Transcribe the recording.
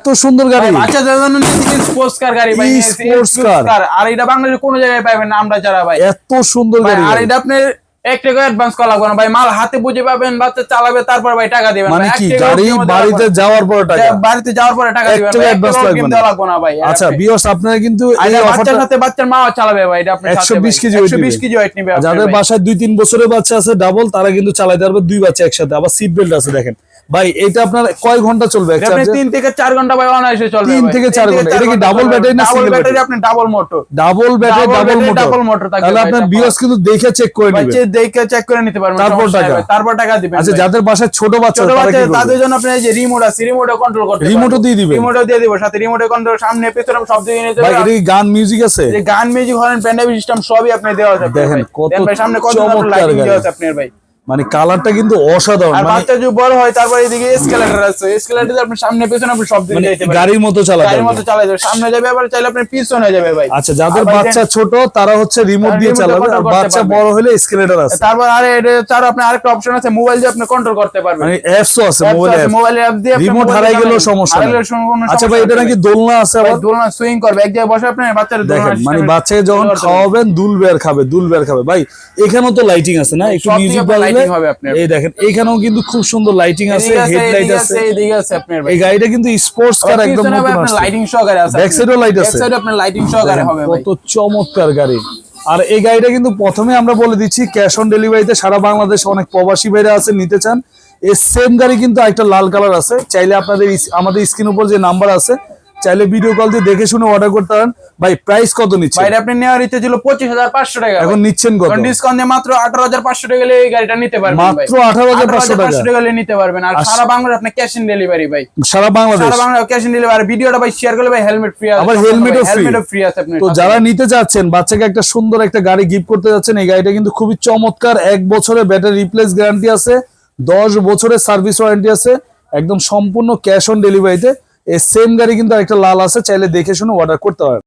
এত সুন্দর গাড়ি, বাচ্চাদের জন্য স্পোর্টস কার গাড়ি ভাই, স্পোর্টস কার। আর এটা বাংলাদেশে কোনো জায়গায় পাবেন না আমরা যারা ভাই। এত সুন্দর গাড়ি, আর এটা আপনি 1 টাকা অ্যাডভান্স করা লাগবে না ভাই, মাল হাতে বুঝে পাবেন, বাচ্চা চালাবে তারপর ভাই টাকা দিবেন। মানে কি গাড়ি বাড়িতে যাওয়ার পরে টাকা, বাড়িতে যাওয়ার পরে টাকা দিবেন, অ্যাডভান্স লাগবে না ভাই। আচ্ছা ভিউয়ার্স, আপনারা কিন্তু এই বাচ্চার সাথে বাচ্চার মাও চালাবে ভাই, এটা আপনি 120 কেজি 120 কেজি ওয়েট নিবে। যাদের বাসায় 2-3 বছরের বাচ্চা আছে ডাবল, তারা কিন্তু চালাতে পারবে 2 বাচ্চা একসাথে। আবার সিট বেল্ট আছে দেখেন ভাই। এটা আপনার কয় ঘন্টা চলবে? আপনি 3 থেকে 4 ঘন্টা ভাই অনায়াসে চলবে। 3 থেকে 4 ঘন্টা। এটা কি ডাবল ব্যাটারি না সিঙ্গেল ব্যাটারি? আপনি double motor, double battery double motor. তাহলে আপনার ভিউয়ার্স কিন্তু দেখে চেক করে নেবেন, দেখে চেক করে নিতে পারবেন, তারপর টাকা দিবেন। আচ্ছা যাদের বাসায় ছোট বাচ্চা তাদের জন্য আপনি এই যে রিমোট আছে, রিমোটে কন্ট্রোল করতে পারবেন, রিমোটও দিয়ে দিবেন, রিমোটও দিয়ে দিব সাথে, রিমোটে কন্ট্রোল সামনে পেছনে সব দিয়ে নিতে ভাই। পারবেন। এটা কি গান মিউজিক আছে? এই গান মিউজিক হরেন পেন্ডাবি সিস্টেম সবই আপনি দেওয়া আছে। দেখেন কত সামনে কত লাইটিং দেওয়া আছে আপনার ভাই, মানে কালারটা কিন্তু অসাধারণ। আর বাচ্চা যদি বড় হয় তারপর এদিকে এসকেলেটর আছে, এসকেলেটর আপনি সামনে পেছনে আপনি সব দিকে যেতে পারবেন, গাড়ির মতো চালাতে গাড়ির মতো চালাতে পারবেন, সামনে যাবে আবার চাইলে আপনি পিছনে যাবে ভাই। আচ্ছা যাদের বাচ্চা ছোট তারা হচ্ছে রিমোট দিয়ে চালাবে, আর বাচ্চা বড় হলে এসকেলেটর আছে। তারপর আরে এটা চার আপনি আরেকটা অপশন আছে, মোবাইল দিয়ে আপনি কন্ট্রোল করতে পারবেন, মানে অ্যাপসও আছে মোবাইলে অ্যাপ দিয়ে রিমোট হারাই গেলেও সমস্যা নেই। আচ্ছা ভাই এটা নাকি দোলনা আছে? আবার দোলনা সুইং করবে, এক জায়গায় বসে আপনি বাচ্চার দোলনা, মানে বাচ্চাকে যখন খাওয়াবেন দুলবে আর খাবে ভাই। এখানেও তো লাইটিং আছে না, একটু মিউজিক বাজলে এই দেখেন এখানেও কিন্তু খুব সুন্দর লাইটিং আছে, হেডলাইট আছে, এইদিকে আছে আপনার ভাই। এই গাড়িটা কিন্তু স্পোর্টস কার একদম নতুন আপনার আসছে, লাইটিং সহকারে আছে, ব্যাক সাইডেও লাইট আছে, ব্যাক সাইডে আপনার লাইটিং সহকারে হবে ভাই। কত চমৎকার গাড়ি। আর এই গাড়িটা কিন্তু প্রথমে আমরা বলে দিচ্ছি ক্যাশ অন ডেলিভারিতে সারা বাংলাদেশে অনেক প্রবাসী ভাইরা আছে নিতে চান। এই সেম গাড়ি কিন্তু একটা লাল কালার আছে, চাইলে আপনাদের আমাদের স্ক্রিন উপর যে নাম্বার আছে চাইলে ভিডিও কল দিয়ে দেখে শুনে অর্ডার করতে পারেন। ভাই প্রাইস কত নিচ্ছে? ভাই আপনি নেওয়ার ইচ্ছে ছিল 25,500 টাকা, এখন নিচ্ছেন কত? ডিসকাউন্ট দিয়ে মাত্র 18,500 টাকা গেলে এই গাড়িটা নিতে পারবেন ভাই, মাত্র 18,500 টাকা গেলে নিতে পারবেন। আর সারা বাংলাদেশে আপনি ক্যাশ অন ডেলিভারি ভাই, সারা বাংলাদেশ ক্যাশ অন ডেলিভারি। ভিডিওটা ভাই শেয়ার করলে ভাই হেলমেট ফ্রি আছে, আবার হেলমেটও ফ্রি আছে আপনার। তো যারা নিতে যাচ্ছেন বাচ্চাকে একটা সুন্দর একটা গাড়ি গিফট করতে যাচ্ছেন, এই গাড়িটা কিন্তু খুবই চমৎকার। 1 বছরের ব্যাটারি রিপ্লেস গ্যারান্টি আছে, 10 বছরের সার্ভিস ওয়ারেন্টি আছে, একদম সম্পূর্ণ ক্যাশ অন ডেলিভারিতে। এই সেম গাড়ি কিন্তু একটা লাল আছে, চাইলে দেখে শুনে অর্ডার করতে পারেন।